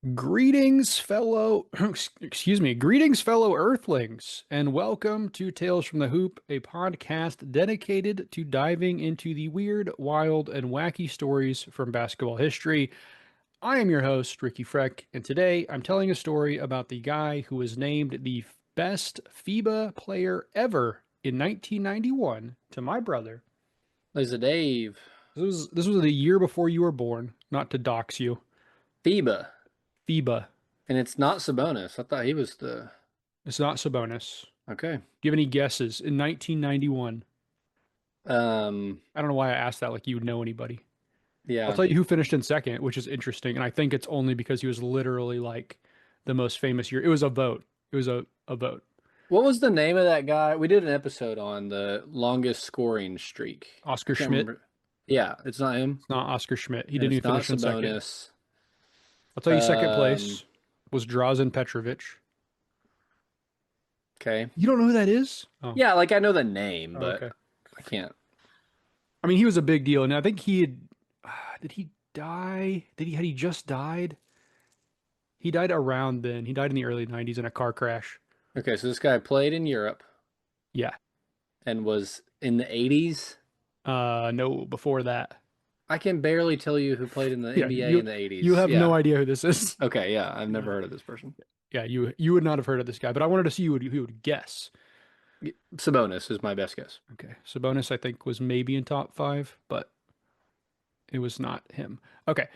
Greetings, fellow, greetings, fellow Earthlings, and welcome to Tales from the Hoop, a podcast dedicated to diving into the weird, wild, and wacky stories from basketball history. I am your host, Ricky Freck, and today I'm telling a story about the guy who was named the best FIBA player ever in 1991 to my brother. There's a Dave. This was the year before you were born, not to dox you. FIBA. FIBA. And it's not Sabonis. I thought he was the. It's not Sabonis. Okay. Do you have any guesses? In 1991, Um, I don't know why I asked that like you would know anybody. I'll yeah. tell you who finished in second, which is interesting. And I think it's only because he was literally like the most famous year. It was a vote. It was a vote. What was the name of that guy? We did an episode on the longest scoring streak. I Oscar can't Schmidt. remember. Yeah, it's not him. It's not Oscar Schmidt. He And didn't it's even not finish in second. Sabonis. I'll tell you second Um, place was Drazen Petrovic. okay. You don't know who that is? Oh, Yeah, like I know the name, oh, but okay. I can't. I mean, he was a big deal. And I think he had, did he die? Had he just died? He died around then. He died in the early 90s in a car crash. Okay, so this guy played in Europe Yeah. and was in the 80s. No, before that. I can barely tell you who played in the Yeah, NBA in the you 80s. have no Yeah. idea who this is. Okay, yeah, I've never No. heard of this person. Yeah, you would not have heard of this guy, but I wanted to see who would guess. Sabonis is my best guess. Okay, Sabonis I think was maybe in top five, but it was not him. Okay,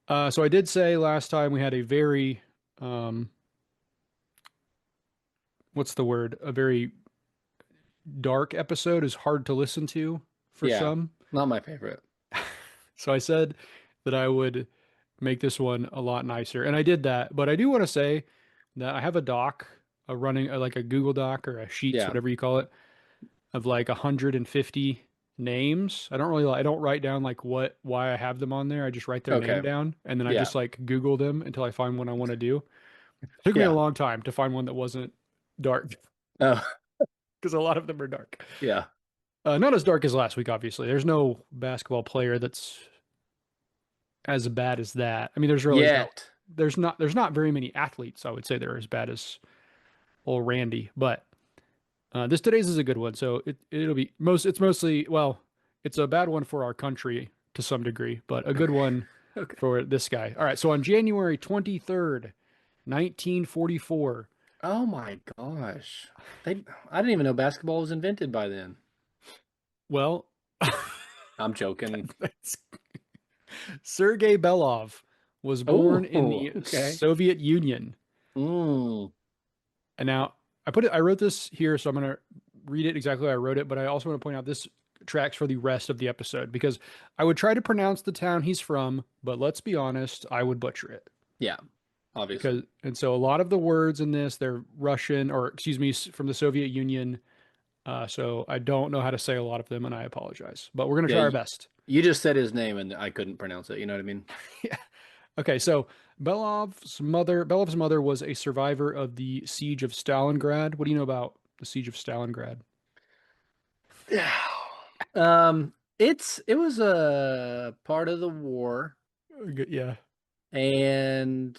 so I did say last time we had a very what's the word? A very dark episode is hard to listen to for Yeah, some. not my favorite. So I said that I would make this one a lot nicer, and I did that. But I do want to say that I have a doc, a running like a Google Doc or a Sheets, Yeah. whatever you call it, of like 150 names. I don't write down like why I have them on there. I just write their name Okay. down, and then I Yeah. just like Google them until I find one I want to do. It took me a Yeah. long time to find one that wasn't dark Oh, because a lot of them are dark. yeah. Not as dark as last week, obviously. There's no basketball player that's as bad as that. I mean, Yet. there's not very many athletes I would say they're as bad as old Randy, but this today's is a good one. So it'll be it's mostly well, it's a bad one for our country to some degree, but a good one Okay. for this guy. All right, so on January 23rd, 1944. Oh my gosh. I didn't even know basketball was invented by then. Well, I'm joking. Sergei Belov was born in Oh, the okay. Soviet Union. Mm. And now I wrote this here, so I'm going to read it exactly how I wrote it, but I also want to point out this tracks for the rest of the episode because I would try to pronounce the town he's from, but let's be honest, I would butcher it. Yeah, obviously. Because, and so a lot of the words in this, they're Russian or excuse me, from the Soviet Union. So I don't know how to say a lot of them and I apologize, but we're going to Yeah, try our best. you just said his name and I couldn't pronounce it. You know what I mean? Yeah. Okay, so Belov's mother was a survivor of the siege of Stalingrad. What do you know about the siege of Stalingrad? It was a part of the war Yeah. and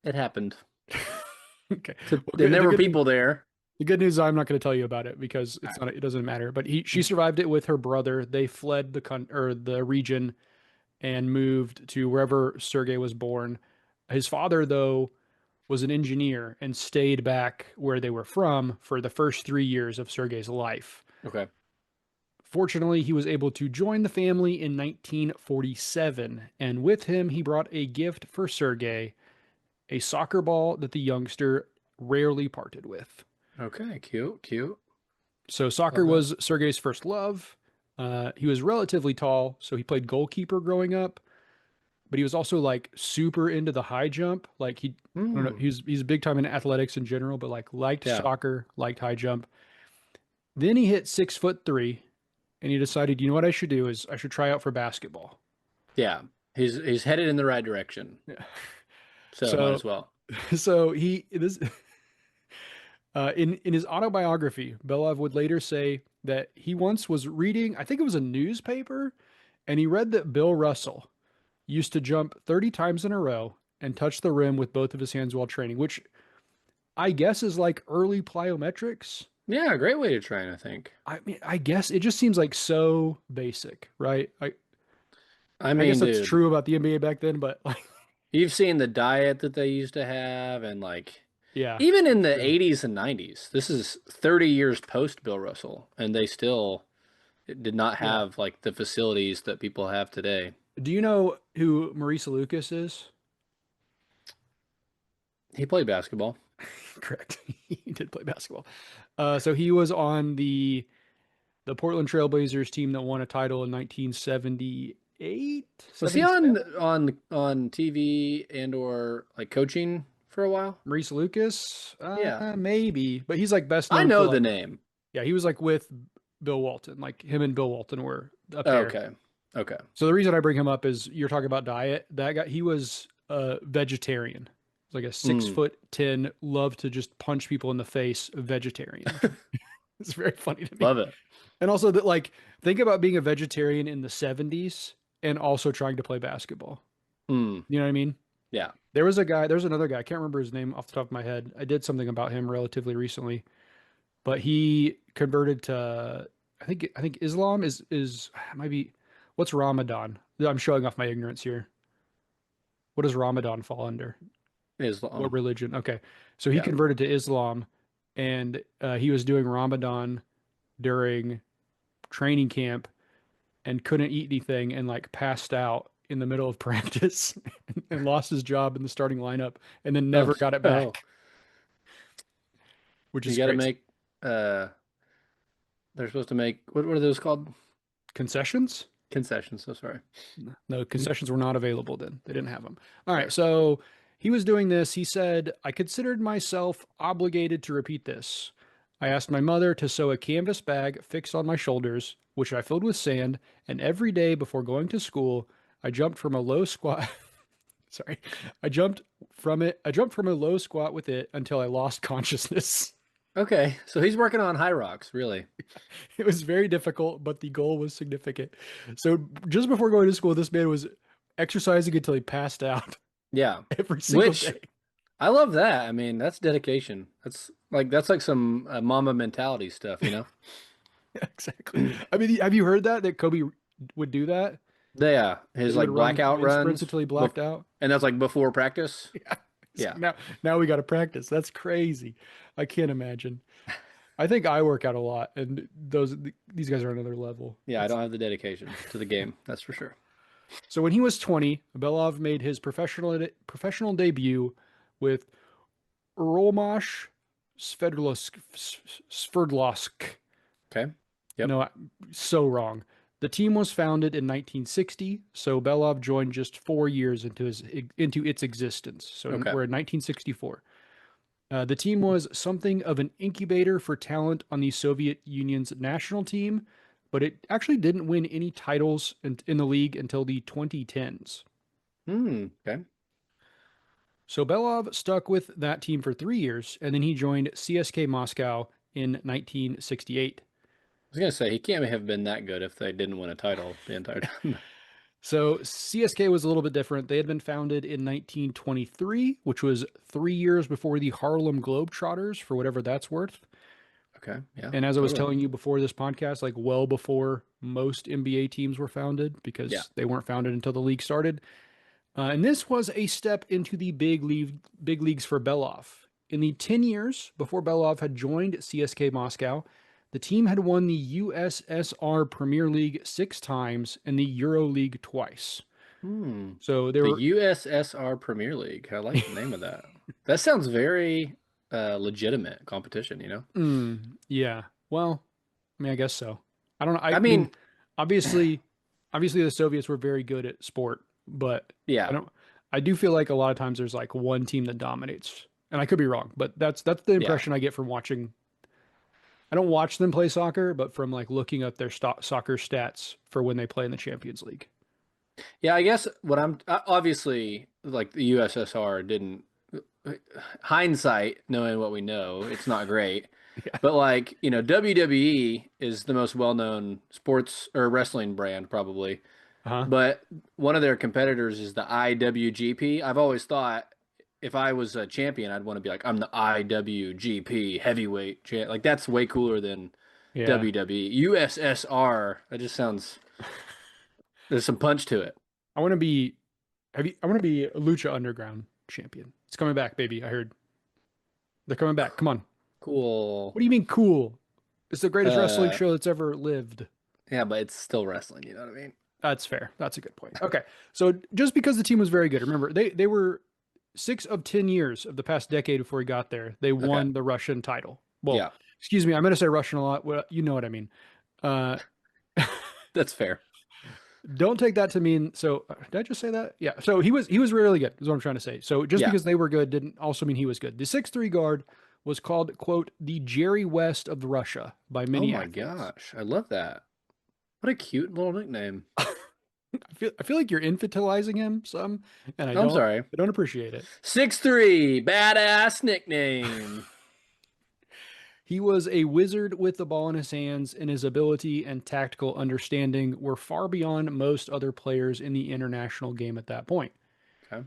it happened. Okay. So Well, there were people there. the good news is I'm not going to tell you about it because it doesn't matter. But she survived it with her brother. They fled the region and moved to wherever Sergei was born. His father, though, was an engineer and stayed back where they were from for the first 3 years of Sergei's life. Okay. Fortunately, he was able to join the family in 1947, and with him, he brought a gift for Sergei, a soccer ball that the youngster rarely parted with. Okay, cute, cute. So, soccer Love that. was Sergei's first love. He was relatively tall, so he played goalkeeper growing up, but he was also like super into the high jump. Like I don't know, Mm, he's big time in athletics in general, but like liked yeah, soccer, liked high jump. Then he hit 6'3", and he decided, you know what I should do is I should try out for basketball. yeah. He's headed in the right direction, Yeah. so might So as well. so he this in his autobiography, Belov would later say that he once was reading, I think it was a newspaper, and he read that Bill Russell used to jump 30 times in a row and touch the rim with both of his hands while training, which I guess is like early plyometrics. Yeah, great way to train, I think. I mean, I guess it just seems like so basic, right? I I guess mean, that's dude, true about the NBA back then, but like, you've seen the diet that they used to have, and like yeah, even in the true. 80s and 90s, this is 30 years post Bill Russell, and they still did not Yeah. have like the facilities that people have today. Do you know who Marisa Lucas is? He played basketball. Correct. He did play basketball. So he was on the Portland Trailblazers team that won a title in 1978, Was he 77. on TV and or like coaching for a while? Maurice Lucas, Yeah. maybe, but he's like best I known for know the like, name. yeah, he was like with Bill Walton. Like him and Bill Walton were a pair. Okay. Okay. So the reason I bring him up is you're talking about diet. That guy, he was a vegetarian. He's like a six Mm. foot ten, loved to just punch people in the face, vegetarian. It's very funny to me. Love it. And also that like think about being a vegetarian in the 70s and also trying to play basketball. Mm. You know what I mean? Yeah. There's another guy, I can't remember his name off the top of my head. I did something about him relatively recently, but he converted to I think Islam is might be what's Ramadan? I'm showing off my ignorance here. What does Ramadan fall under? What Islam. religion? Okay. So he Yeah. converted to Islam and he was doing Ramadan during training camp and couldn't eat anything and like passed out in the middle of practice and lost his job in the starting lineup and then Oh never got it no. back, which You is got to crazy. make uh they're supposed to make what are those called? Concessions? Concessions. So sorry. No, concessions were not available then. They didn't have them. All right. Fair. So he was doing this. He said, I considered myself obligated to repeat this. I asked my mother to sew a canvas bag fixed on my shoulders, which I filled with sand, and every day before going to school, I jumped from a low squat. Sorry. I jumped from a low squat with it until I lost consciousness. Okay. So he's working on high rocks, really. It was very difficult, but the goal was significant. So just before going to school, this man was exercising until he passed out Yeah. every single Which day. I love that. I mean, that's dedication. That's like some mama mentality stuff, you know? Exactly. I mean, have you heard that Kobe would do that? Yeah, That his he would like run blackout wind sprints runs, until he blacked out? and that's like before practice. Yeah. He's like, Yeah, now we got to practice. That's crazy. I can't imagine. I think I work out a lot, and these guys are another level. yeah. I That's don't have the dedication to the game. That's for sure. so when he was 20, Belov made his professional debut with Romash Sverdlovsk. Okay. Yep. No, so wrong. The team was founded in 1960, so Belov joined just 4 years into its existence. So Okay. we're in 1964. The team was something of an incubator for talent on the Soviet Union's national team, but it actually didn't win any titles in the league until the 2010s. Okay. So Belov stuck with that team for 3 years, and then he joined CSK Moscow in 1968. I was gonna say he can't have been that good if they didn't win a title the entire time. So CSK was a little bit different. They had been founded in 1923, which was 3 years before the Harlem Globetrotters, for whatever that's worth. Okay. Yeah. And as I was Totally. telling you before this podcast, like well before most NBA teams were founded, Yeah. because they weren't founded until the league started. And this was a step into the big leagues for Belov. In the 10 years before Belov had joined CSK Moscow, the team had won the USSR Premier League 6 times and the Euro League twice. Hmm. So they The were, USSR Premier League. I like the name of that. That sounds very legitimate competition, you know? yeah. Well, I mean, I guess so. I don't know. I I mean, mean, obviously, obviously the Soviets were very good at sport, but I yeah. don't. I do feel like a lot of times there's like one team that dominates, and I could be wrong, but that's the Yeah. impression I get from watching. I don't watch them play soccer, but from like looking at their soccer stats for when they play in the Champions League. Yeah, I guess what I'm obviously like the USSR didn't hindsight, knowing what we know, it's not great. Yeah. But like, WWE is the most well-known sports or wrestling brand probably. Uh-huh. but one of their competitors is the IWGP. I've always thought if I was a champion, I'd want to be like, I'm the IWGP heavyweight champ. Like that's way cooler than Yeah. WWE. USSR. That just sounds there's some punch to it. I want to be I want to be a Lucha Underground champion. It's coming back, baby. I heard they're coming back. Come on. What Cool. do you mean cool? It's the greatest wrestling Uh, show that's ever lived. yeah, but it's still wrestling. You know what I mean? That's fair. That's a good point. Okay. So just because the team was very good, remember they were 6 of 10 years of the past decade before he got there, they Okay. won the Russian title. Well, Yeah, excuse me, I'm going to say Russian a lot. Well, you know what I mean. Uh, that's fair. don't take that to mean. So did I just say that? Yeah. So he was really good. Is what I'm trying to say. So just Yeah. because they were good didn't also mean he was good. The 6'3" guard was called quote the Jerry West of Russia by Oh many my athletes. gosh, I love that. What a cute little nickname. I feel like you're infantilizing him some, and I I'm don't sorry. I don't appreciate it. 6'3", badass nickname. He was a wizard with the ball in his hands, and his ability and tactical understanding were far beyond most other players in the international game at that point. Okay.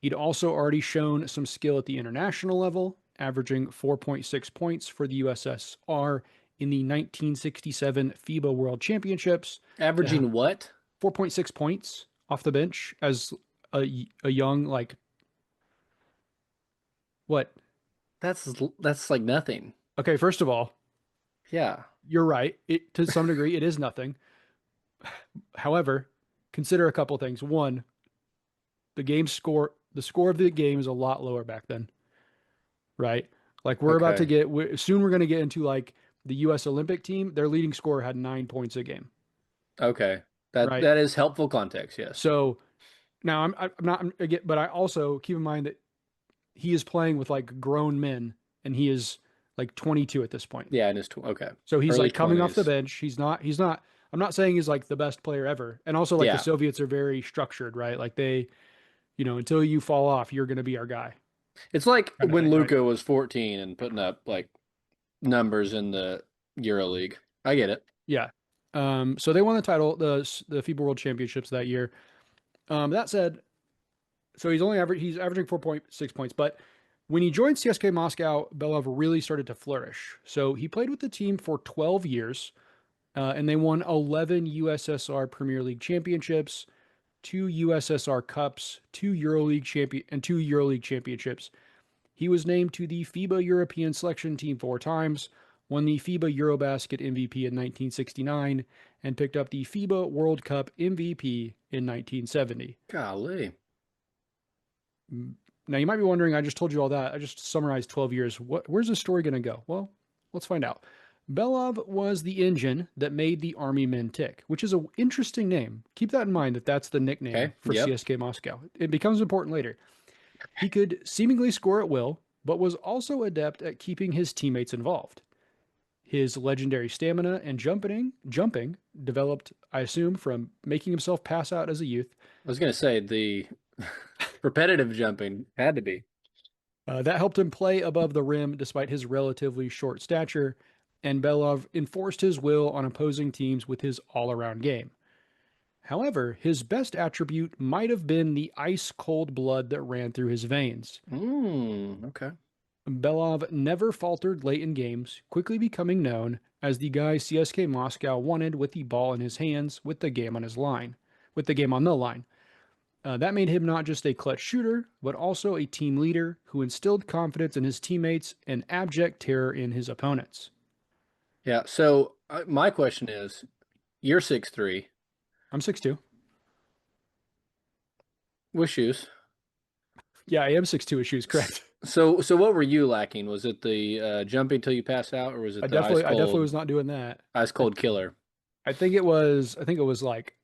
He'd also already shown some skill at the international level, averaging 4.6 points for the USSR in the 1967 FIBA World Championships to Averaging what? 4.6 points off the bench as a young, like, what? That's like nothing. Okay, first of all, Yeah. you're right. It to some degree it is nothing. However, consider a couple things. One, the score of the game is a lot lower back then, right? Like we're about to Okay. get soon we're going to get into like the US Olympic team, their leading scorer had 9 points a game, Okay. That right? that is helpful context. Yes. So now I'm not again, but I also keep in mind that he is playing with like grown men and he is like 22 at this point. Yeah, in his okay. So he's Early like coming off the 20s. bench. He's not I'm not saying he's like the best player ever. And also like the Yeah. Soviets are very structured, right? Like they, until you fall off, you're going to be our guy It's like kind of when thing, right? Luca was 14 and putting up like numbers in the Euro League. I get it. Yeah. So they won the title, the FIBA World Championships that year. That said, so he's averaging 4.6 points, but when he joined CSK Moscow, Belov really started to flourish. So he played with the team for 12 years, and they won 11 USSR Premier League championships, two USSR Cups, two EuroLeague championships. He was named to the FIBA European selection team 4 times, won the FIBA Eurobasket MVP in 1969, and picked up the FIBA World Cup MVP in 1970. Golly. Now you might be wondering, I just told you all that. I just summarized 12 years. Where's the story going to go? Well, let's find out. Belov was the engine that made the Army men tick, which is an interesting name. Keep that in mind that that's the nickname Okay. for Yep. CSK Moscow. It becomes important later. He could seemingly score at will, but was also adept at keeping his teammates involved. His legendary stamina and jumping developed, I assume, from making himself pass out as a youth. I was gonna say the repetitive jumping had to be. That helped him play above the rim despite his relatively short stature, and Belov enforced his will on opposing teams with his all around game. However, his best attribute might have been the ice cold blood that ran through his veins. Okay. Belov never faltered late in games, quickly becoming known as the guy CSK Moscow wanted with the ball in his hands with the game on the line. That made him not just a clutch shooter, but also a team leader who instilled confidence in his teammates and abject terror in his opponents. Yeah. So my question is, you're 6'3", I'm 6'2". with shoes. Yeah, I am 6'2" with shoes, S- correct. So what were you lacking? Was it the jumping till you pass out, or was I it the definitely I definitely was not doing that. ice I, cold killer? I think it was like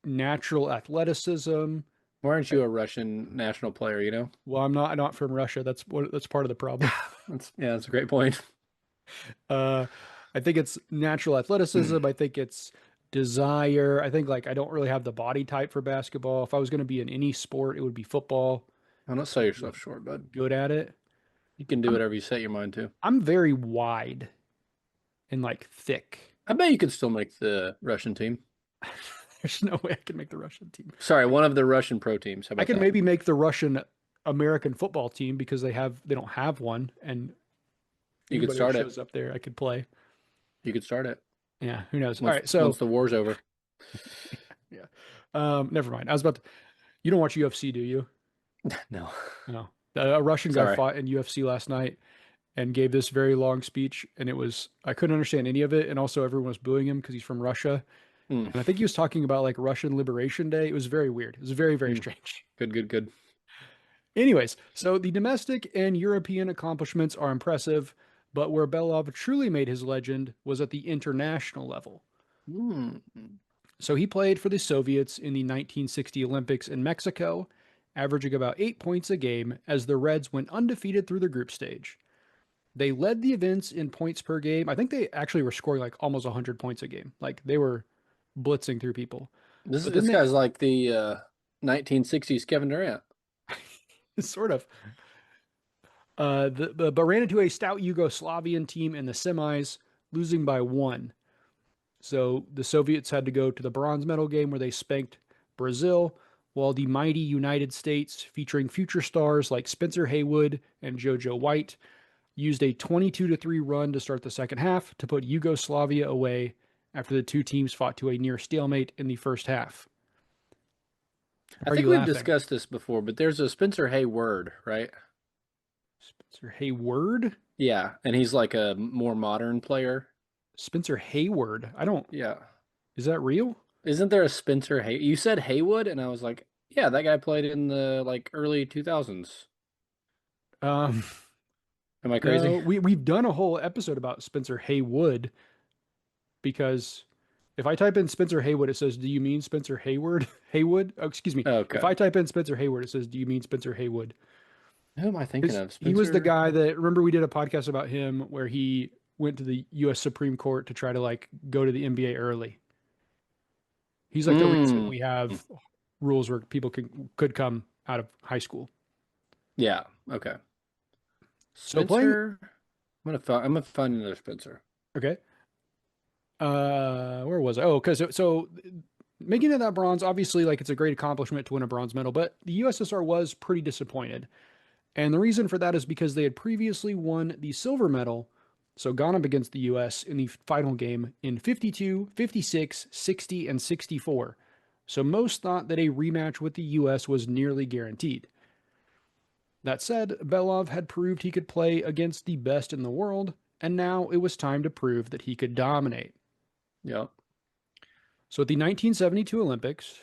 natural athleticism. Why aren't you a Russian national player? You know. Well, I'm not from Russia. That's part of the problem. That's a great point. Uh, I think it's natural athleticism. I think it's desire. I think like I don't really have the body type for basketball. If I was going to be in any sport, it would be football. Don't sell yourself short, bud. Good at it. You can do I'm whatever you set your mind to. I'm very wide and like thick. I bet you could still make the Russian team. There's no way I can make the Russian team. Sorry, one of the Russian pro teams. How I about can that? maybe make the Russian American football team because they don't have one, and You could anybody that start it. shows up there, I could play. You could start it Yeah, who knows? All once right, once so the war's over. yeah, never mind. I was about to. You don't watch UFC, do you? No. No. A Russian guy Sorry. fought in UFC last night and gave this very long speech, and I couldn't understand any of it, and also everyone was booing him because he's from Russia, Mm, and I think he was talking about like Russian Liberation Day. It was very weird. It was very, very mm. strange. Good, good, good. Anyways, so the domestic and European accomplishments are impressive, but where Belov truly made his legend was at the international level. Mm. So he played for the Soviets in the 1960 Olympics in Mexico, averaging about 8 points a game as the Reds went undefeated through the group stage. They led the events in points per game. I think they actually were scoring like almost 100 points a game. Like they were blitzing through people. This But then this they guy's like the 1960s Kevin Durant. sort of but ran into a stout Yugoslavian team in the semis, losing by one. So the Soviets had to go to the bronze medal game where they spanked Brazil, while the mighty United States, featuring future stars like Spencer Haywood and JoJo White, used a 22-3 run to start the second half to put Yugoslavia away after the two teams fought to a near stalemate in the first half. I Why are think you we've laughing? discussed this before, but there's a Spencer Hayward, right? Spencer Hayward? Yeah, and he's like a more modern player. Spencer Hayward? I don't. Yeah. Is that real? Isn't there a Spencer Hay? You said Haywood, and I was like, yeah, that guy played in the like early 2000s. Um, Am I crazy? no, we've done a whole episode about Spencer Haywood because if I type in Spencer Haywood, it says, "Do you mean Spencer Hayward?" Haywood? Oh, excuse me. If Okay. I type in Spencer Hayward, it says, "Do you mean Spencer Haywood?" Who am I thinking Because of? he was the Spencer? guy that remember we did a podcast about him where he went to the U.S. Supreme Court to try to like go to the NBA early. He's like the reason Mm. we have rules where people could come out of high school. Yeah. Okay. So playing Spencer. I'm gonna find another Spencer. okay. Where was I? Oh, because so making it that bronze, obviously, like it's a great accomplishment to win a bronze medal, but the USSR was pretty disappointed. And the reason for that is because they had previously won the silver medal, so gone up against the US in the final game in 52, 56, 60, and 64. So most thought that a rematch with the US was nearly guaranteed. That said, Belov had proved he could play against the best in the world, and now it was time to prove that he could dominate. Yep. So at the 1972 Olympics,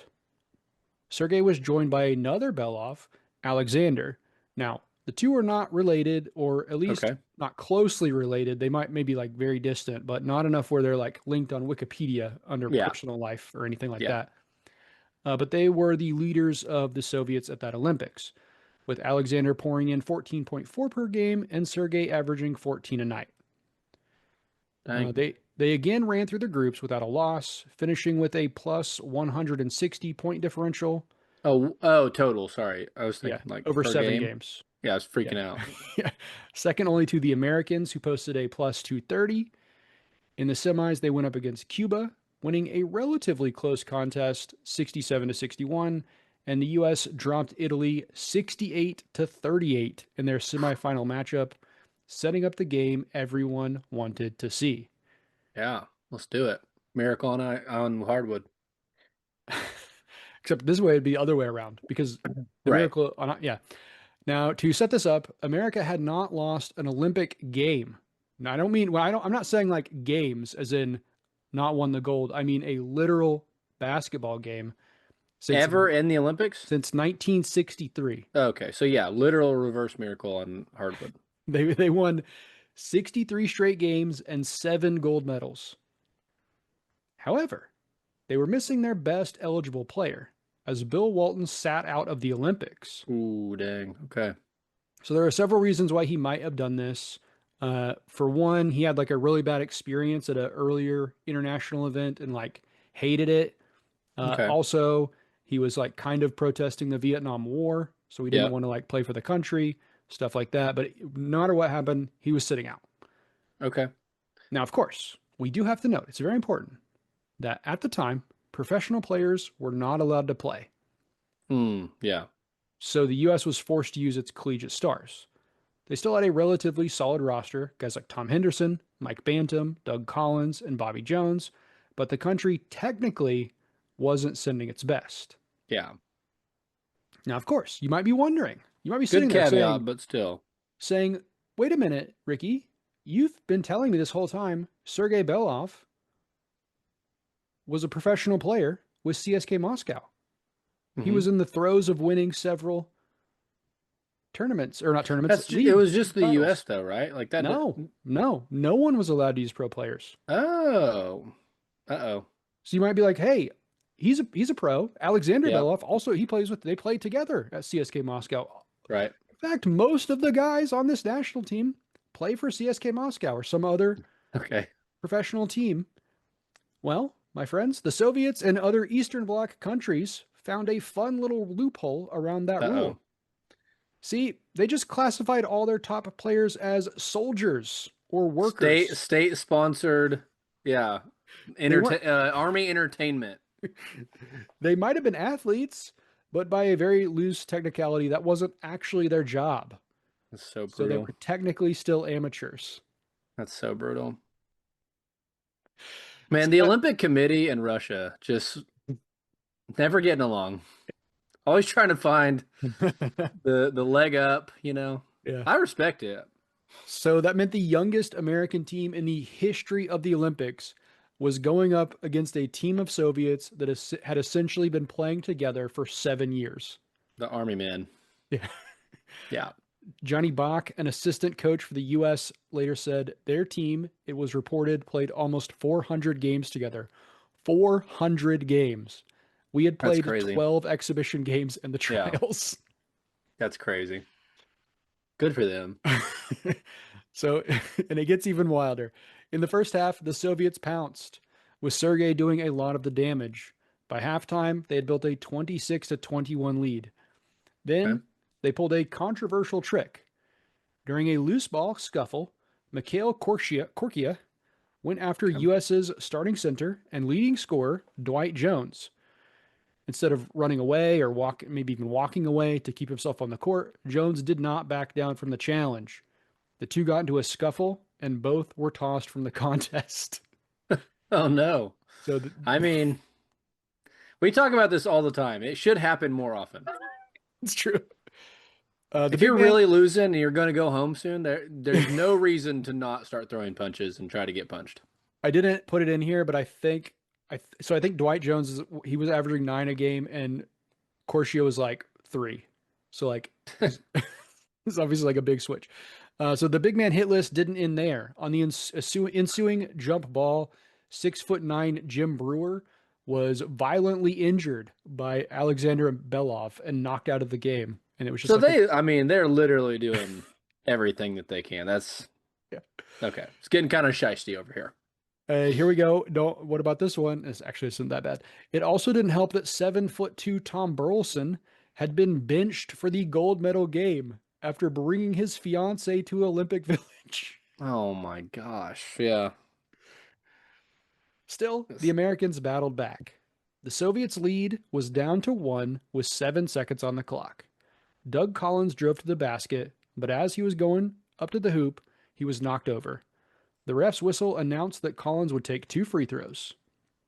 Sergei was joined by another Belov, Alexander. Now, the two are not related, or at least Okay. not closely related. They might maybe like very distant, but not enough where they're like linked on Wikipedia under Yeah. personal life or anything like Yeah. that. But they were the leaders of the Soviets at that Olympics, with Alexander pouring in 14.4 per game and Sergei averaging 14 a night. Dang. They again ran through the groups without a loss, finishing with a plus 160 point differential. Oh, total. Sorry. I was Yeah, thinking like over per seven game. games. Yeah, I was Yeah. freaking out. Yeah. Second only to the Americans, who posted a plus 230. In the semis, they went up against Cuba, winning a relatively close contest, 67 to 61, and the US dropped Italy 68 to 38 in their semifinal matchup, setting up the game everyone wanted to see. Yeah. Let's do it. Miracle on hardwood. Except this way it'd be the other way around because the Right. miracle on yeah. Now, to set this up, America had not lost an Olympic game. Now, I don't mean, well, I'm not saying like games as in not won the gold. I mean a literal basketball game since Ever in the Olympics? since 1963. Okay. So yeah, literal reverse miracle on hardwood. They won 63 straight games and 7 gold medals. However, they were missing their best eligible player as Bill Walton sat out of the Olympics. Ooh, dang. Okay. So there are several reasons why he might have done this. For one, he had like a really bad experience at an earlier international event and like hated it. Okay. Also, he was like kind of protesting the Vietnam War, so he didn't Yep. want to like play for the country, stuff like that. But no matter what happened, he was sitting out. Okay. Now, of course, we do have to note it's very important that at the time professional players were not allowed to play. Yeah. So the U.S. was forced to use its collegiate stars. They still had a relatively solid roster, guys like Tom Henderson, Mike Bantam, Doug Collins, and Bobby Jones, but the country technically wasn't sending its best. Yeah. Now, of course, you might be wondering, you might be Good sitting there caveat, but still. saying, wait a minute, Ricky, you've been telling me this whole time Sergei Belov was a professional player with CSK Moscow. He Hmm. was in the throes of winning several tournaments, or not tournaments, It league was just the US titles. though, right? Like that. No one was allowed to use pro players. Oh. Uh-oh. So you might be like, hey, he's a pro. Alexander Yep. Belov also they play together at CSK Moscow. Right. In fact, most of the guys on this national team play for CSK Moscow or some other Okay. professional team. Well, my friends, the Soviets and other Eastern Bloc countries found a fun little loophole around that Uh-oh. rule. See, they just classified all their top players as soldiers or workers. State sponsored. Yeah. They weren't Army entertainment. they might have been athletes, but by a very loose technicality that wasn't actually their job. That's so So they brutal. were technically still amateurs. That's so brutal. Man, So the Olympic Committee and Russia just never getting along. Always trying to find that the leg up. yeah. I respect it. So that meant the youngest American team in the history of the Olympics was going up against a team of Soviets that had essentially been playing together for 7 years. The Army man. Yeah. Yeah. Johnny Bach, an assistant coach for the U.S., later said their team, it was reported, played almost 400 games together. 400 games. We had That's played crazy. 12 exhibition games in the Yeah. trials. That's crazy. Good for them. So, and it gets even wilder. In the first half, the Soviets pounced, with Sergei doing a lot of the damage. By halftime, they had built a 26-21 lead. Okay. Then they pulled a controversial trick. During a loose ball scuffle, Mikhail Korkia went after Okay. US's starting center and leading scorer, Dwight Jones. Instead of running away or maybe even walking away to keep himself on the court, Jones did not back down from the challenge. The two got into a scuffle and both were tossed from the contest. Oh no. So I mean, we talk about this all the time. It should happen more often. it's true. The If big you're man, really losing and you're going to go home soon, there's no reason to not start throwing punches and try to get punched. I didn't put it in here, but I think Dwight Jones he was averaging 9 a game and Corsia was like 3. So like it's obviously like a big switch. So the big man hit list didn't end there. On the ensuing jump ball, 6'9" Jim Brewer was violently injured by Alexander Belov and knocked out of the game. And it was just So like I mean, they're literally doing everything that they can. That's yeah. okay. It's getting kind of shisty over here. Here we go. Don't. What about this one? It's actually isn't that bad. It also didn't help that 7'2" Tom Burleson had been benched for the gold medal game after bringing his fiance to Olympic Village. Oh my gosh. Yeah. Still, the Yes. Americans battled back. The Soviets' lead was down to 1 with 7 seconds on the clock. Doug Collins drove to the basket, but as he was going up to the hoop, he was knocked over. The ref's whistle announced that Collins would take 2 free throws.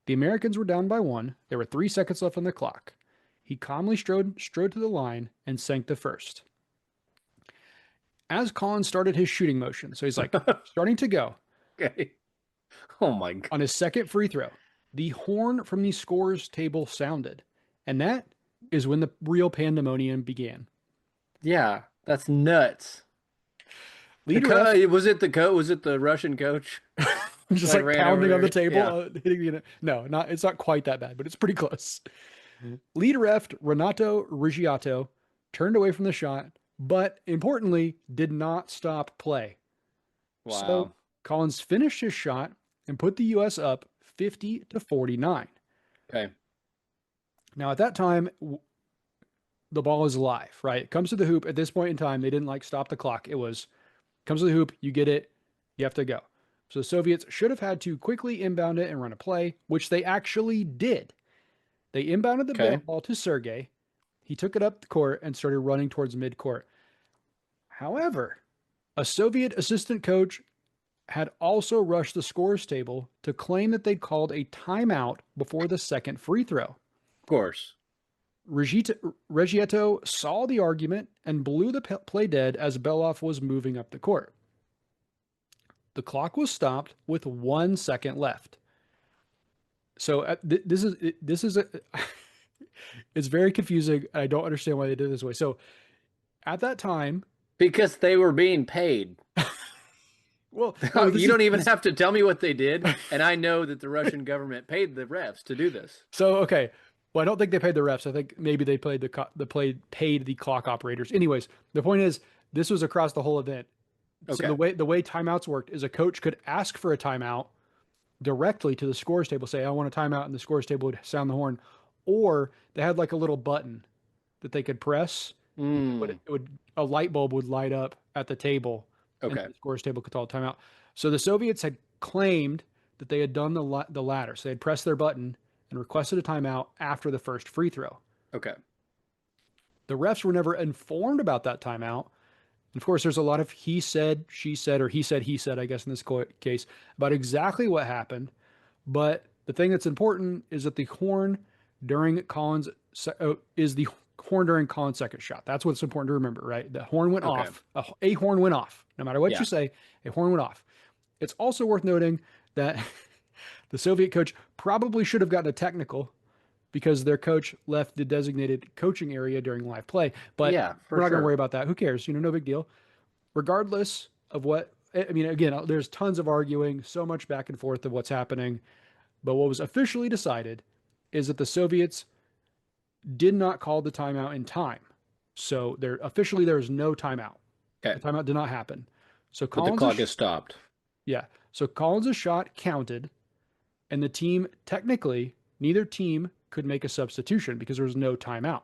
The Americans were down by 1. There were 3 seconds left on the clock. He calmly strode to the line and sank the first. As Collins started his shooting motion, so he's like starting to go, Okay. Oh my God. on his second free throw, the horn from the scorer's table sounded. And that is when the real pandemonium began. Yeah, that's nuts. Lead ref Was it the coach? Was it the Russian coach? just Like like ran over pounding on the there. table, Yeah. hitting the. No, not it's not quite that bad, but it's pretty close. Lead ref Renato Rigiato turned away from the shot, but importantly, did not stop play. So Wow. Collins finished his shot and put the U.S. up 50-49. Okay. Now, at that time, the ball is live, right? It comes to the hoop. At this point in time, they didn't like stop the clock. It was comes to the hoop, you get it, you have to go. So the Soviets should have had to quickly inbound it and run a play, which they actually did. They inbounded the Okay. ball to Sergei. He took it up the court and started running towards midcourt. However, a Soviet assistant coach had also rushed the scores table to claim that they'd called a timeout before the second free throw. Of course. Regietto saw the argument and blew the play dead as Belov was moving up the court. The clock was stopped with 1 second left. So this is a it's very confusing. I don't understand why they did it this way. So at that time, Because they were being paid. well, no, You don't even have to tell me what they did, and I know that the Russian government paid the refs to do this. so okay. Well, I don't think they paid the refs. I think maybe they paid the clock operators. Anyways, the point is this was across the whole event. So Okay. the way timeouts worked is a coach could ask for a timeout directly to the scores table, say I want a timeout, and the scores table would sound the horn, or they had like a little button that they could press. But Mm. it would a light bulb would light up at the table, and Okay. the scores table could tell timeout. So the Soviets had claimed that they had done the latter. So they had pressed their button and requested a timeout after the first free throw. Okay. The refs were never informed about that timeout. And of course, there's a lot of he said, she said, or he said, I guess in this case, about exactly what happened. But the thing that's important is that the horn during Collins is the horn during Collins' second shot. That's what's important to remember, right? The horn went Okay. off. A horn went off. No matter what Yeah. you say, a horn went off. It's also worth noting that the Soviet coach probably should have gotten a technical because their coach left the designated coaching area during live play. But Yeah, for we're not going to sure. worry about that. Who cares? No big deal. Regardless of what, I mean, again, there's tons of arguing, so much back and forth of what's happening. But what was officially decided is that the Soviets did not call the timeout in time. So there is no timeout. Okay. The timeout did not happen. So But the Collins' clock is stopped. yeah. So Collins' shot counted, and the team technically neither team could make a substitution because there was no timeout.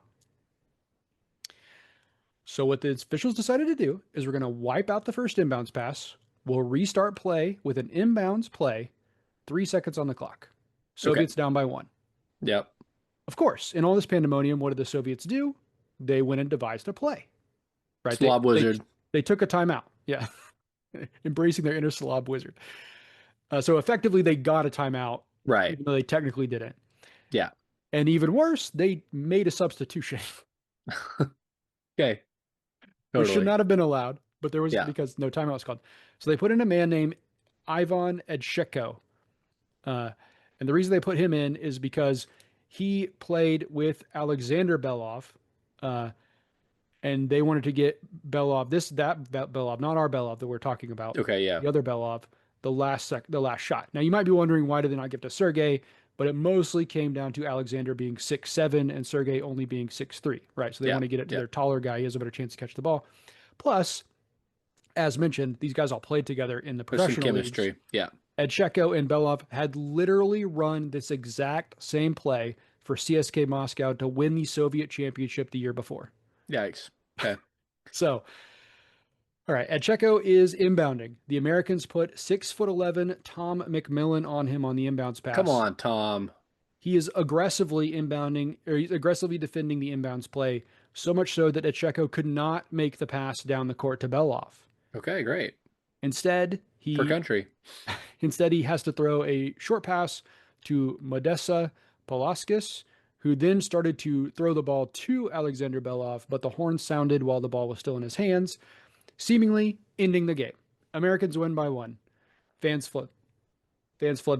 So what the officials decided to do is we're going to wipe out the first inbounds pass. We'll restart play with an inbounds play, 3 seconds on the clock. Soviets down by 1. Yep. Of course, in all this pandemonium, what did the Soviets do? They went and devised a play. Right? Slob wizard. They took a timeout. Yeah. Embracing their inner Slav wizard. So effectively, they got a timeout, Right. even though they technically didn't. Yeah. And even worse, they made a substitution, Okay. which should Totally. not have been allowed, but there was Yeah. because no timeout was called. So they put in a man named Ivan Edsheko. And the reason they put him in is because he played with Alexander Belov, and they wanted to get Belov, Belov, not our Belov that we're talking about, Okay. Yeah. the other Belov, the last shot. Now you might be wondering why did they not give to Sergei, but it mostly came down to Alexander being 6'7" and Sergei only being 6'3", right? So they Yeah. want to get it to Yeah. their taller guy. He has a better chance to catch the ball. Plus, as mentioned, these guys all played together in the There's some professional leagues. chemistry. Yeah. Edsheko and Belov had literally run this exact same play for CSK Moscow to win the Soviet championship the year before. Yikes. Okay. So, all right, Edsheko is inbounding. The Americans put 6'11" Tom McMillan on him on the inbounds pass. Come on, Tom. He is aggressively inbounding, or he's aggressively defending the inbounds play, so much so that Edsheko could not make the pass down the court to Belov. Okay, great. Instead, For country. he has to throw a short pass to Modessa Palaskis, who then started to throw the ball to Alexander Belov, but the horn sounded while the ball was still in his hands, seemingly ending the game. Americans win by 1. Fans fled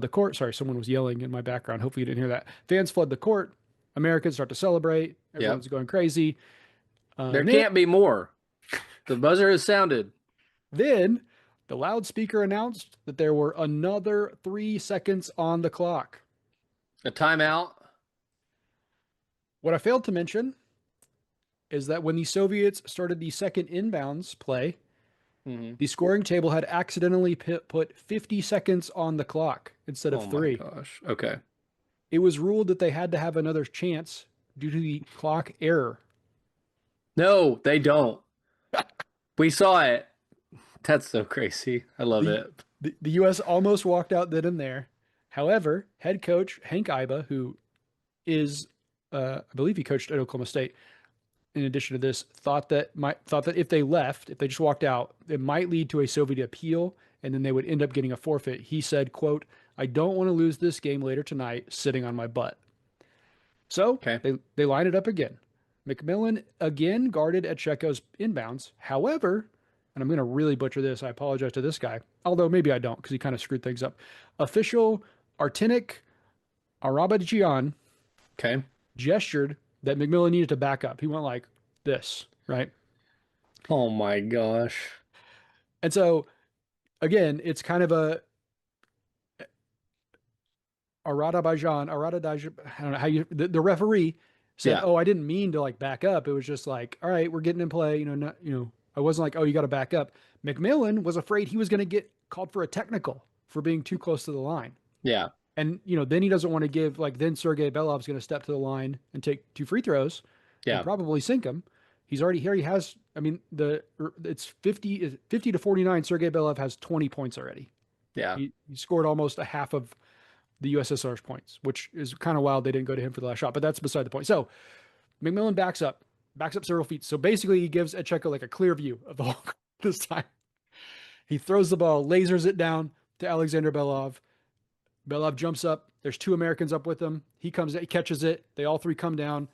the court. Sorry, someone was yelling in my background. Hopefully you didn't hear that. Fans fled the court. Americans start to celebrate. Everyone's going crazy. There can't be more. The buzzer has sounded. Then the loudspeaker announced that there were another 3 seconds on the clock. A timeout. What I failed to mention is that when the Soviets started the second inbounds play, the scoring table had accidentally put 50 seconds on the clock instead of 3. Oh my gosh. Okay. It was ruled that they had to have another chance due to the clock error. No, they don't. We saw it. That's so crazy. I love it. The U.S. almost walked out then and there. However, head coach Hank Iba, who is I believe he coached at Oklahoma State. In addition to this, thought that if they left, if they just walked out, it might lead to a Soviet appeal, and then they would end up getting a forfeit. He said, "quote I don't want to lose this game later tonight, sitting on my butt." So Okay. they line it up again. McMillan again guarded at Checo's inbounds. However, and I'm going to really butcher this. I apologize to this guy, although maybe I don't because he kind of screwed things up. Official Artinik Arabadjian Okay. gestured that McMillan needed to back up. He went like this, right? Oh my gosh. And so again, it's kind of a Aradabajan, I don't know how the referee said, Yeah. "Oh, I didn't mean to like back up. It was just like, all right, we're getting in play. I wasn't like, oh, you got to back up." McMillan was afraid he was going to get called for a technical for being too close to the line. Yeah. And, then he doesn't want to give, like, then Sergei Belov's going to step to the line and take two free throws and Yeah. probably sink him. He's already here. He has, I mean, it's 50 to 49. Sergei Belov has 20 points already. Yeah. He scored almost a half of the USSR's points, which is kind of wild. They didn't go to him for the last shot, but that's beside the point. So McMillan backs up several feet. So basically, he gives Etcheko like a clear view of the whole this time. He throws the ball, lasers it down to Alexander Belov. Belov jumps up. There's two Americans up with him. He catches it. They all three come down.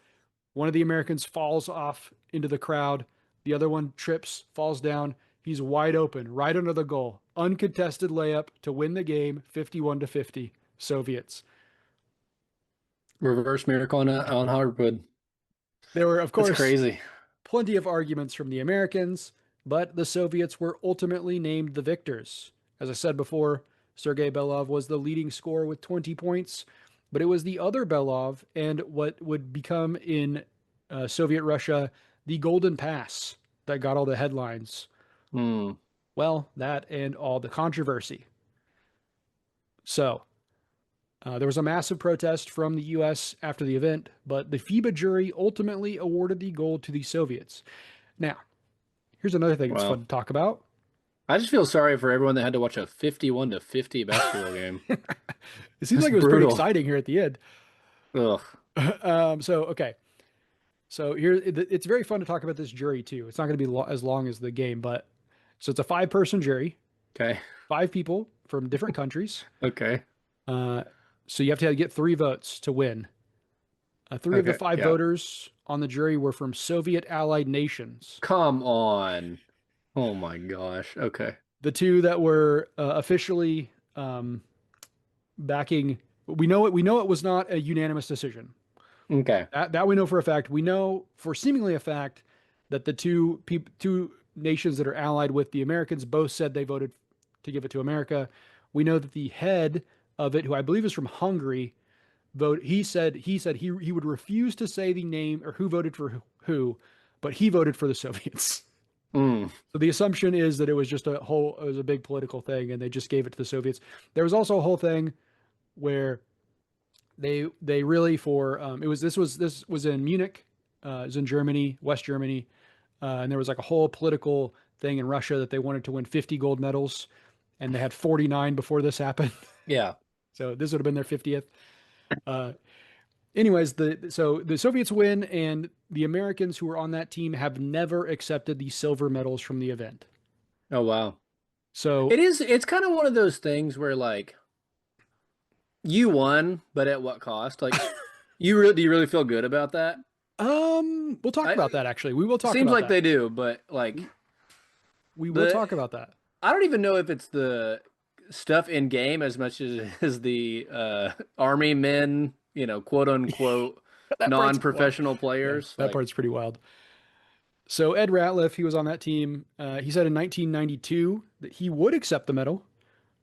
One of the Americans falls off into the crowd. The other one trips, falls down. He's wide open, right under the goal. Uncontested layup to win the game, 51 to 50. Soviets. Reverse miracle on hardwood. There were, of That's course, crazy. plenty of arguments from the Americans, but the Soviets were ultimately named the victors. As I said before, Sergei Belov was the leading scorer with 20 points, but it was the other Belov and what would become in Soviet Russia the Golden Pass that got all the headlines. Hmm. Well, that and all the controversy. So, there was a massive protest from the US after the event, but the FIBA jury ultimately awarded the gold to the Soviets. Now, here's another thing that's fun Wow. to talk about. I just feel sorry for everyone that had to watch a 51 to 50 basketball game. It seems That's like it was pretty brutal. exciting here at the end. Ugh. Okay. So here, it's very fun to talk about this jury too. It's not going to be as long as the game, but so it's a five-person jury, Okay. five people from different countries. Okay. Uh, so you have to get three votes to win. Three of the Okay. five Yeah. voters on the jury were from Soviet allied nations. Come on. Oh my gosh. Okay. The two that were officially backing, we know it was not a unanimous decision. Okay. That we know for a fact. We know for seemingly a fact that the two nations that are allied with the Americans both said they voted to give it to America. We know that the head of it, who I believe is from Hungary, he would refuse to say the name or who voted for who, but he voted for the Soviets. Mm. So the assumption is that it was just it was a big political thing, and they just gave it to the Soviets. There was also a whole thing where they really for this was in Munich, it was in Germany, West Germany, and there was like a whole political thing in Russia that they wanted to win 50 gold medals, and they had 49 before this happened. Yeah. So this would have been their 50th. Uh, Anyways, so the Soviets win, and the Americans who were on that team have never accepted the silver medals from the event. Oh wow. So, It's kind of one of those things where like you won, but at what cost? Like do you really feel good about that? we'll talk I about that actually. We will talk seems about like that. they do, but like We will the talk about that. I don't even know if it's the stuff in game as much as the army men, quote unquote That part's wild. non-professional Yeah, players. that Like, part's pretty wild. So Ed Ratliff, he was on that team. He said in 1992 that he would accept the medal,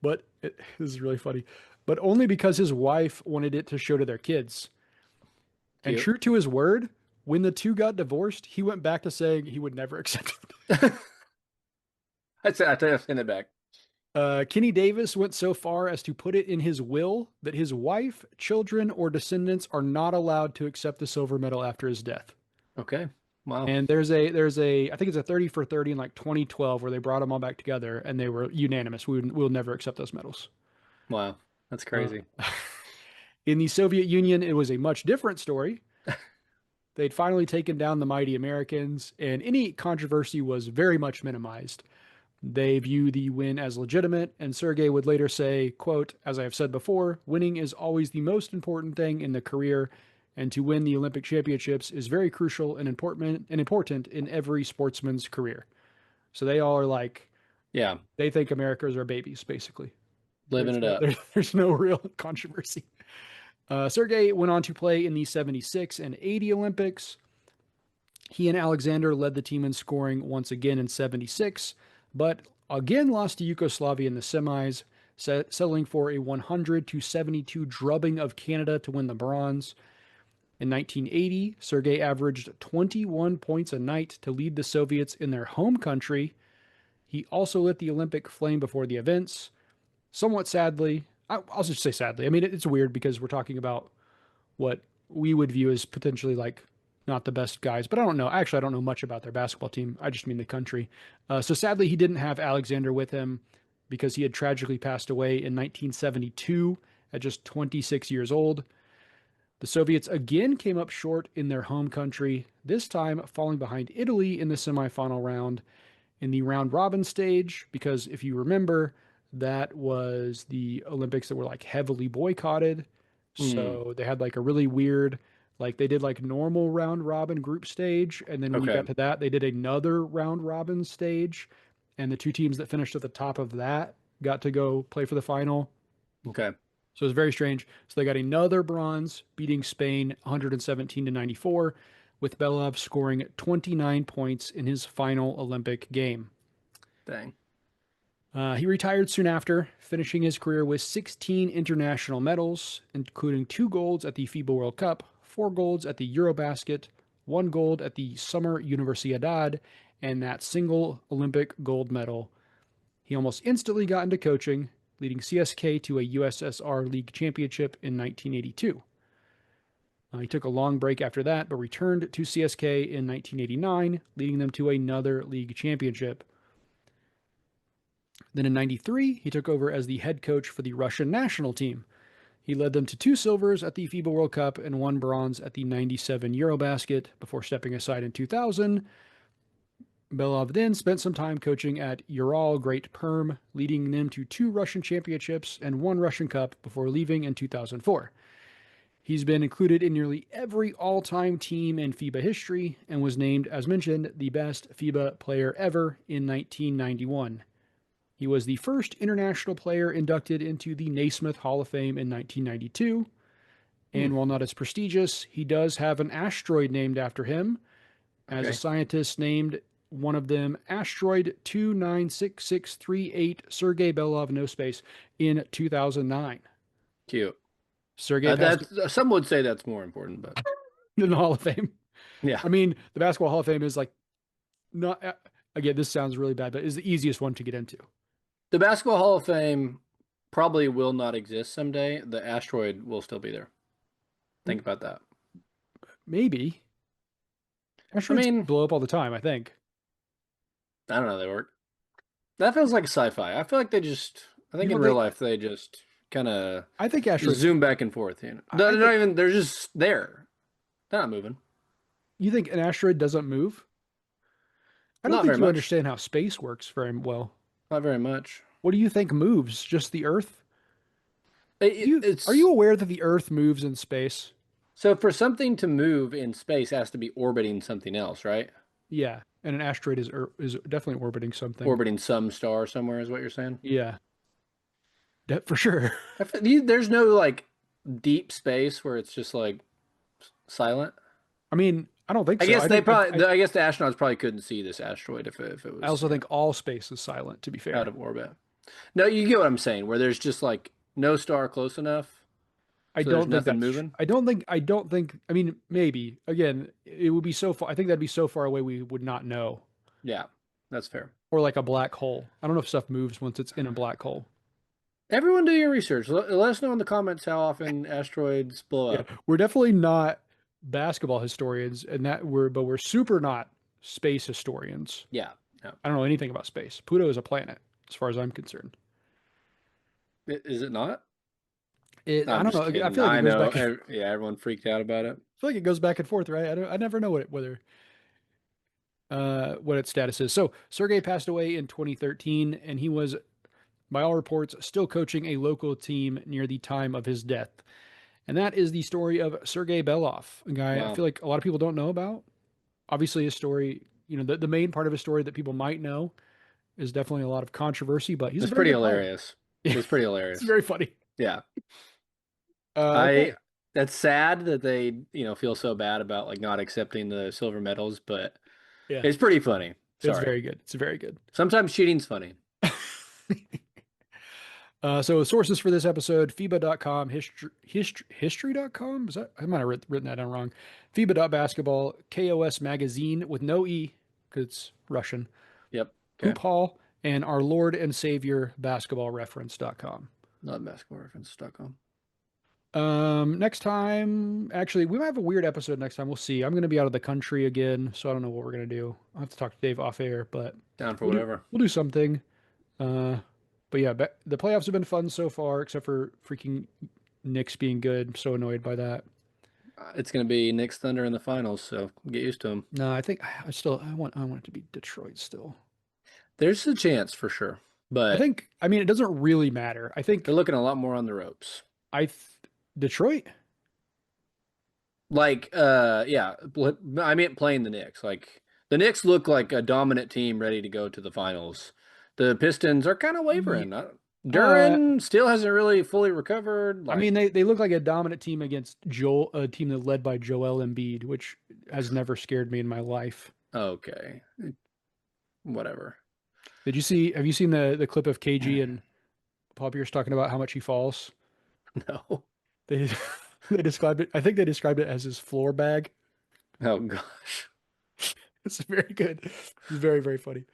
but this is really funny, but only because his wife wanted it to show to their kids. And cute. true to his word, when the two got divorced, he went back to saying he would never accept it. I tell you, send it back. Kenny Davis went so far as to put it in his will that his wife, children, or descendants are not allowed to accept the silver medal after his death. Okay. Wow. And there's a I think it's a 30 for 30 in like 2012 where they brought them all back together and they were unanimous. We'll never accept those medals. Wow. That's Uh, crazy. in the Soviet Union, it was a much different story. They'd finally taken down the mighty Americans, and any controversy was very much minimized. They view the win as legitimate, and Sergei would later say, quote, "As I have said before, winning is always the most important thing in the career, and to win the Olympic championships is very crucial and important in every sportsman's career." So they all are like, Yeah, they think Americans are babies, basically. living There's it no up. there's no real controversy. Sergei went on to play in the 76 and 80 Olympics. He and Alexander led the team in scoring once again in 76, but again lost to Yugoslavia in the semis, settling for a 100-72 drubbing of Canada to win the bronze. In 1980, Sergei averaged 21 points a night to lead the Soviets in their home country. He also lit the Olympic flame before the events. Somewhat sadly, I'll just say sadly. I mean, it's weird because we're talking about what we would view as potentially like not the best guys, but I don't know. Actually, I don't know much about their basketball team. I just mean the country. So sadly, he didn't have Alexander with him because he had tragically passed away in 1972 at just 26 years old. The Soviets again came up short in their home country, this time falling behind Italy in the semifinal round in the round robin stage, because if you remember, that was the Olympics that were like heavily boycotted. Mm, So they had like a really weird, like they did like normal round robin group stage. And then when you got okay. to that, they did another round robin stage. And the two teams that finished at the top of that got to go play for the final. Okay. So it was very strange. So they got another bronze, beating Spain 117 to 94, with Belov scoring 29 points in his final Olympic game. Dang. He retired soon after, finishing his career with 16 international medals, including 2 golds at the FIBA World Cup, 4 golds at the Eurobasket, 1 gold at the Summer Universidad, and that single Olympic gold medal. He almost instantly got into coaching, leading CSK to a USSR League championship in 1982. He took a long break after that, but returned to CSK in 1989, leading them to another league championship. Then in 93, he took over as the head coach for the Russian national team. He led them to 2 silvers at the FIBA World Cup and 1 bronze at the 97 Eurobasket before stepping aside in 2000. Belov then spent some time coaching at Ural Great Perm, leading them to 2 Russian championships and 1 Russian Cup before leaving in 2004. He's been included in nearly every all-time team in FIBA history and was named, as mentioned, the best FIBA player ever in 1991. He was the first international player inducted into the Naismith Hall of Fame in 1992. Hmm. And while not as prestigious, he does have an asteroid named after him, as a Okay. scientist named one of them asteroid 296638 Sergei Belov no space in 2009. Cute. Sergei passed That's some would say that's more important, but in the Hall of Fame. yeah. I mean, the Basketball Hall of Fame is like not again, this sounds really bad, but is the easiest one to get into. The Basketball Hall of Fame probably will not exist someday. The asteroid will still be there. Think about that. Maybe. I Asteroids mean, blow up all the time, I think. I don't know how they work. That feels like sci-fi. I feel like I You think in don't real think life they just kind of I think asteroids zoom back and forth. You know, I they're not think even. They're just there. They're not moving. you think an asteroid doesn't move? I don't Not very think you much. understand how space works very well. Not very much. What do you think moves? Just the Earth? Are you It's aware that the Earth moves in space? so for something to move in space it has to be orbiting something else, right? Yeah, and an asteroid is definitely orbiting something. Orbiting some star somewhere is what you're saying. Yeah, for sure. There's no like deep space where it's just like silent. I mean, I don't think I so. guess they probably. I guess the astronauts probably couldn't see this asteroid if it I was also think all space is silent. To be out fair, of orbit. No, you get what I'm saying. Where there's just like no star close enough, I so there's don't think nothing that's. moving. I don't think. I don't think. I mean, maybe again, it would be so far. I think that'd be so far away we would not know. Yeah, that's fair. Or like a black hole. I don't know if stuff moves once it's in a black hole. Everyone do your research. Let us know in the comments how often asteroids blow Yeah, up. we're definitely not basketball historians, and but we're super not space historians. Yeah. Yeah. I don't know anything about space. Pluto is a planet, as far as I'm concerned. Is it not? I I'm don't just know. I kidding. feel like it I goes know. back. I feel Yeah, everyone freaked out about it. like it goes back and forth, right? I never know what its status is. So Sergey passed away in 2013, and he was, by all reports, still coaching a local team near the time of his death. And that is the story of Sergei Belov, a guy I Wow, feel like a lot of people don't know about. Obviously, his story, the main part of his story that people might know is definitely a lot of controversy, but he's a it's very pretty good player. hilarious. Yeah, It's pretty it's hilarious. very funny. Yeah, Okay. I. That's sad that they, feel so bad about like not accepting the silver medals, but Yeah, it's pretty funny. it's Sorry. very good. It's very good. Sometimes cheating's funny. So sources for this episode, FIBA.com, history.com. Is that, I might have written that down wrong. FIBA.basketball, KOS magazine with no E because it's Russian, Yep. Hoop Okay. Hall, and our Lord and Savior basketballreference.com. Not basketball reference Stockholm. Next time, actually, we might have a weird episode next time. We'll see. I'm going to be out of the country again, so I don't know what we're going to do. I'll have to talk to Dave off air, but Down for we'll do whatever. we'll do something. Uh, but yeah, the playoffs have been fun so far, except for freaking Knicks being good. I'm so annoyed by that. It's going to be Knicks Thunder in the finals, so get used to them. No, I think I want it to be Detroit still. There's a chance for sure, but I mean it doesn't really matter. they're looking a lot more on the ropes. I th- Detroit. Like, yeah, I meant playing the Knicks. Like, the Knicks look like a dominant team ready to go to the finals. The Pistons are kind of Ye- wavering. Uh, Duran still hasn't really fully recovered. I Like, mean they look like a dominant team against a team that led by Joel Embiid, which has never scared me in my life. okay, whatever. Have you seen the clip of KG and Paul Pierce talking about how much he falls? No. They they described it. I think they described it as his floor bag. Oh gosh. It's very good. It's very, very funny.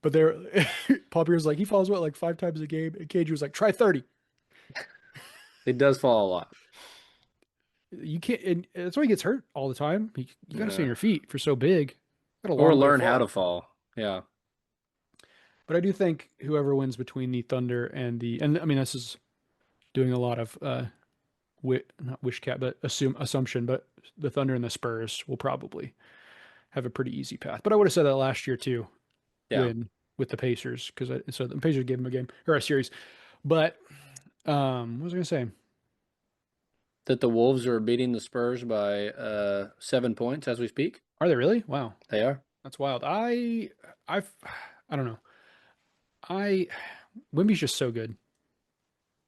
But they're Paul Pierce was like he falls what like 5 times a game, and KG was like try 30. It does fall a lot. You can't. And that's why he gets hurt all the time. You got to stay on Yeah. your feet for so big. Got a Or long way to learn how to fall. fall. Yeah. But I do think whoever wins between the Thunder and I mean this is doing a lot of not wish cat but assumption, but the Thunder and the Spurs will probably have a pretty easy path. But I would have said that last year too, Yeah. when with the Pacers because so the Pacers gave them a game or a series. But what was I gonna say? That the Wolves are beating the Spurs by 7 points as we speak. Are they really? Wow, They are. that's wild. I I don't know. I Wimby's just so good,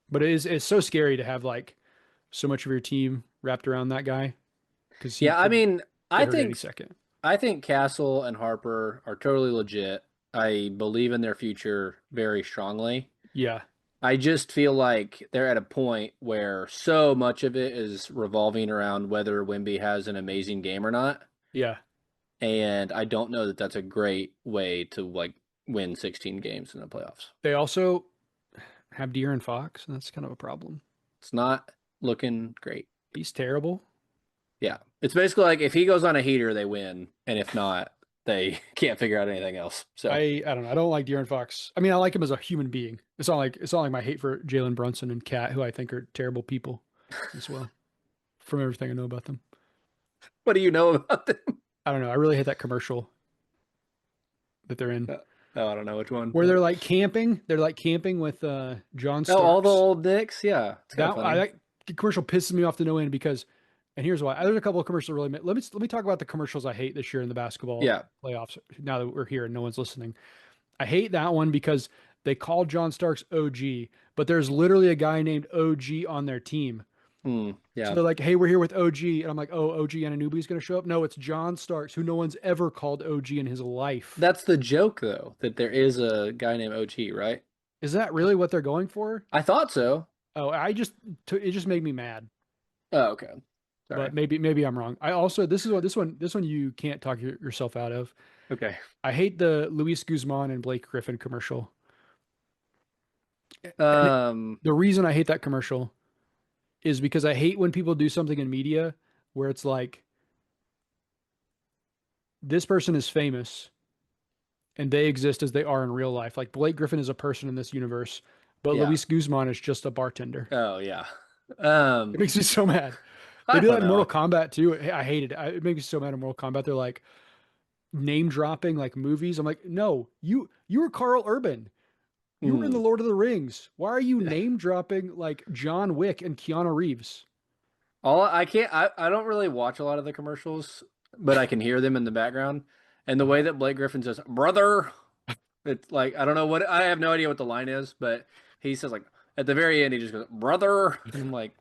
but it's so scary to have like so much of your team wrapped around that guy because he Yeah, I could mean, I get hurt any think second. I think Castle and Harper are totally legit. I believe in their future very strongly. Yeah, I just feel like they're at a point where so much of it is revolving around whether Wimby has an amazing game or not. yeah. And I don't know that that's a great way to like win 16 games in the playoffs. They also have De'Aaron Fox, and that's kind of a problem. It's not looking great. He's terrible. Yeah. It's basically like if he goes on a heater, they win. And if not, they can't figure out anything else. So, I don't know. I don't like De'Aaron Fox. I mean, I like him as a human being. It's not like my hate for Jalen Brunson and Cat, who I think are terrible people as well. From everything I know about them, what do you know about them? I don't know. I really hate that commercial that they're in Oh, I don't know which one, where but they're like camping. They're like camping with John oh, all the Starks. old Knicks. Yeah, it's kind of funny. That commercial pisses me off to no end because, and here's why. There's a couple of commercials really. Let me talk about the commercials I hate this year in the basketball Yeah, playoffs. Now that we're here and no one's listening, I hate that one because they call John Starks OG, but there's literally a guy named OG on their team. So yeah. they're like, "Hey, we're here with OG," and I'm like, "Oh, OG Anunoby's going to show up?" No, it's John Starks, who no one's ever called OG in his life. That's the joke, though, that there is a guy named OT, right? Is that really what they're going for? I thought so. Oh, it just made me mad. Oh, okay. But Sorry. maybe I'm wrong. I also this one you can't talk yourself out of. Okay. I hate the Luis Guzman and Blake Griffin commercial. And Um, the reason I hate that commercial is because I hate when people do something in media where it's like this person is famous and they exist as they are in real life. Like Blake Griffin is a person in this universe, but yeah. Luis Guzman is just a bartender. Oh, yeah. It Um, makes me so mad. They I do that don't in Mortal know. Kombat too. I hated it. It makes me so mad in Mortal Kombat. They're like name dropping like movies. I'm like, no, you were Carl Urban. You were in the Hmm. Lord of the Rings. Why are you name dropping like John Wick and Keanu Reeves? All I can't I don't really watch a lot of the commercials, but I can hear them in the background. And the way Uh-huh. that Blake Griffin says, "Brother," it's like I don't know what I have no idea what the line is, but he says like at the very end he just goes, "Brother." And I'm like,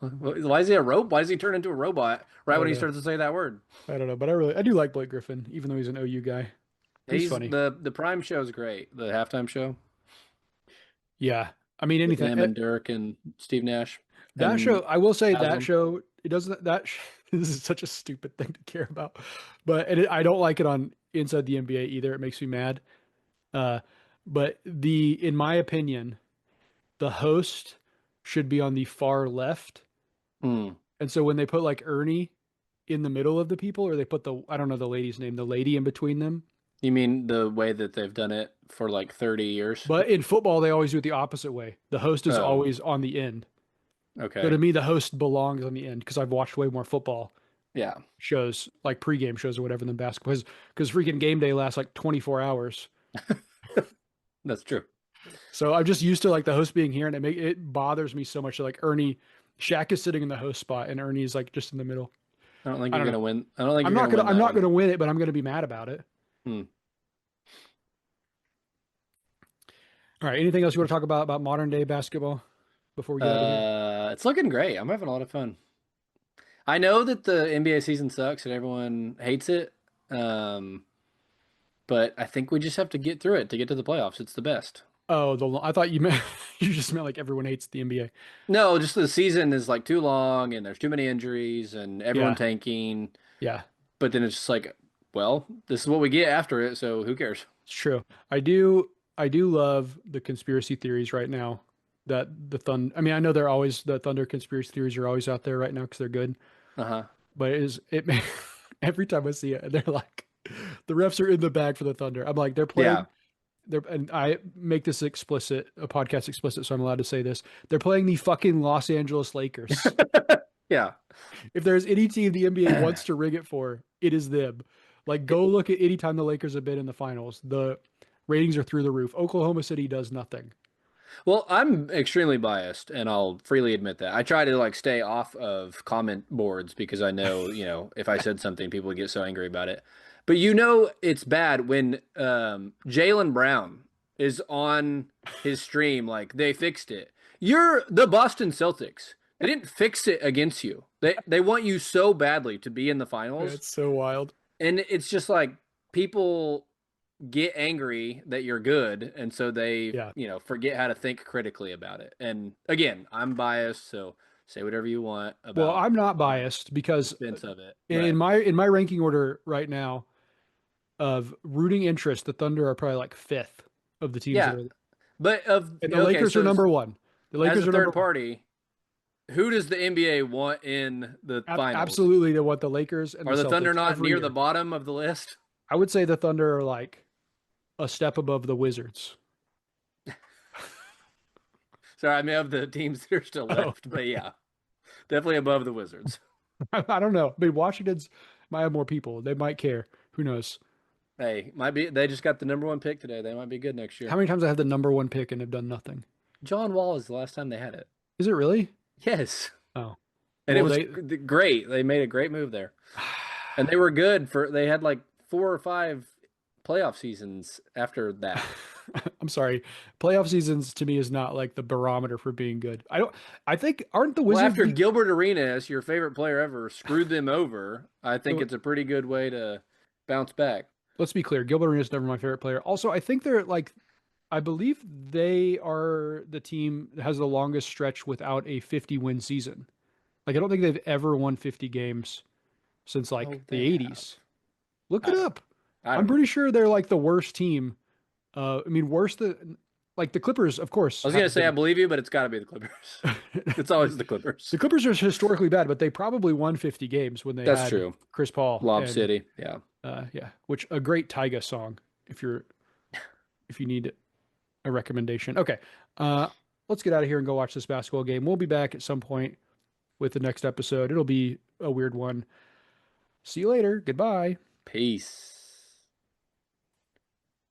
why is he a rope? Why does he turn into a robot I right when don't he know. starts to say that word? I don't know, but I do like Blake Griffin, even though he's an OU guy. He's He's funny. the Prime show is great. The halftime show Yeah. I mean, with anything. him and Dirk and Steve Nash That show, and I will say that Haslam. show, it doesn't, this is such a stupid thing to care about, but I don't like it on Inside the NBA either. It makes me mad. Uh, but in my opinion, the host should be on the far left. Hmm. And so when they put like Ernie in the middle of the people, or they put I don't know the lady's name, the lady in between them. You mean the way that they've done it for like 30 years? But in football, they always do it the opposite way. The host is Oh, always on the end. So to okay. me, the host belongs on the end because I've watched way more football Yeah, shows, like pregame shows or whatever, than basketball. Because freaking game day lasts like 24 hours. that's true. So I'm just used to like the host being here, and it bothers me so much that like Ernie, Shaq is sitting in the host spot, and Ernie's like just in the middle. I don't think I you're don't know. gonna win. I don't think you're gonna win I'm that not one. gonna win it, but I'm gonna be mad about it. Hmm. All right. Anything else you want to talk about modern day basketball before we get out of here? It's looking great. I'm having a lot of fun. I know that the NBA season sucks and everyone hates it. Um, but I think we just have to get through it to get to the playoffs. It's the best. Oh, I thought you meant you just meant like everyone hates the NBA. No, just the season is like too long and there's too many injuries and everyone Yeah, tanking. yeah, But then it's just like, well, this is what we get after it, so who cares? it's true. I do love the conspiracy theories right now. That the Thunder. I mean, I know they're always the Thunder conspiracy theories are always out there right now because they're good. Uh-huh. But every time I see it, they're like the refs are in the bag for the Thunder. I'm like they're Yeah. playing. They're and I make this explicit, a podcast explicit, so I'm allowed to say this. They're playing the fucking Los Angeles Lakers. Yeah. If there's any team the NBA wants to rig it for, it is them. Like, go look at any time the Lakers have been in the finals. The ratings are through the roof. Oklahoma City does nothing. Well, I'm extremely biased, and I'll freely admit that. I try to like stay off of comment boards because I know, if I said something, people would get so angry about it. But it's bad when Jaylen Brown is on his stream, like they fixed it. You're the Boston Celtics. They didn't fix it against you. They want you so badly to be in the finals, It's so wild. and it's just like people get angry that you're good, and so they, Yeah. forget how to think critically about it. And again, I'm biased, so say whatever you want Well, about I'm not my biased because defense of it, in but my ranking order right now of rooting interest, the Thunder are probably like fifth of the teams that yeah. are, But and the okay, Lakers are so number one. The as Lakers a are number third one. party, who does the NBA want in the finals? Absolutely, they want the Lakers and the Are the Thunder Celtics not every near the year. bottom of the list? I would say the Thunder are like a step above the Wizards. Sorry, I may have the teams that are still Oh, left, but yeah, definitely above the Wizards. I don't know. I mean, Washington's might have more people. They might care. Who knows? Hey, might be they just got the number one pick today. They might be good next How year. many times I had the number one pick and have done nothing? John Wall is the last time they had it. Is it really? Yes. Oh, And it well, was they. great. They made a great move there. And they were good they had like 4 or 5 playoff seasons after that. I'm sorry. Playoff seasons to me is not like the barometer for being good. I don't. I think aren't the Well, Wizards after the. Gilbert Arenas, your favorite player ever, screwed them over, I think So it's a pretty good way to bounce back. let's be clear. Gilbert Arenas is never my favorite player. Also, I think they're like. I believe they are the team that has the longest stretch without a 50-win season. Like I don't think they've ever won 50 games since like Oh, the they have. 80s. Look it I don't up. I I'm don't know. pretty sure they're like the worst team. I mean, worse than like the Clippers, of course, I was gonna have say I been. believe you, but it's got to be the Clippers. It's always the Clippers. The Clippers are historically bad, but they probably won 50 games when they That's had true. Chris Paul Lob and City, yeah. yeah, which a great Tyga song if you need a recommendation. Okay. Uh let's get out of here and go watch this basketball game. We'll be back at some point with the next episode. It'll be a weird one. See you later. Goodbye. Peace.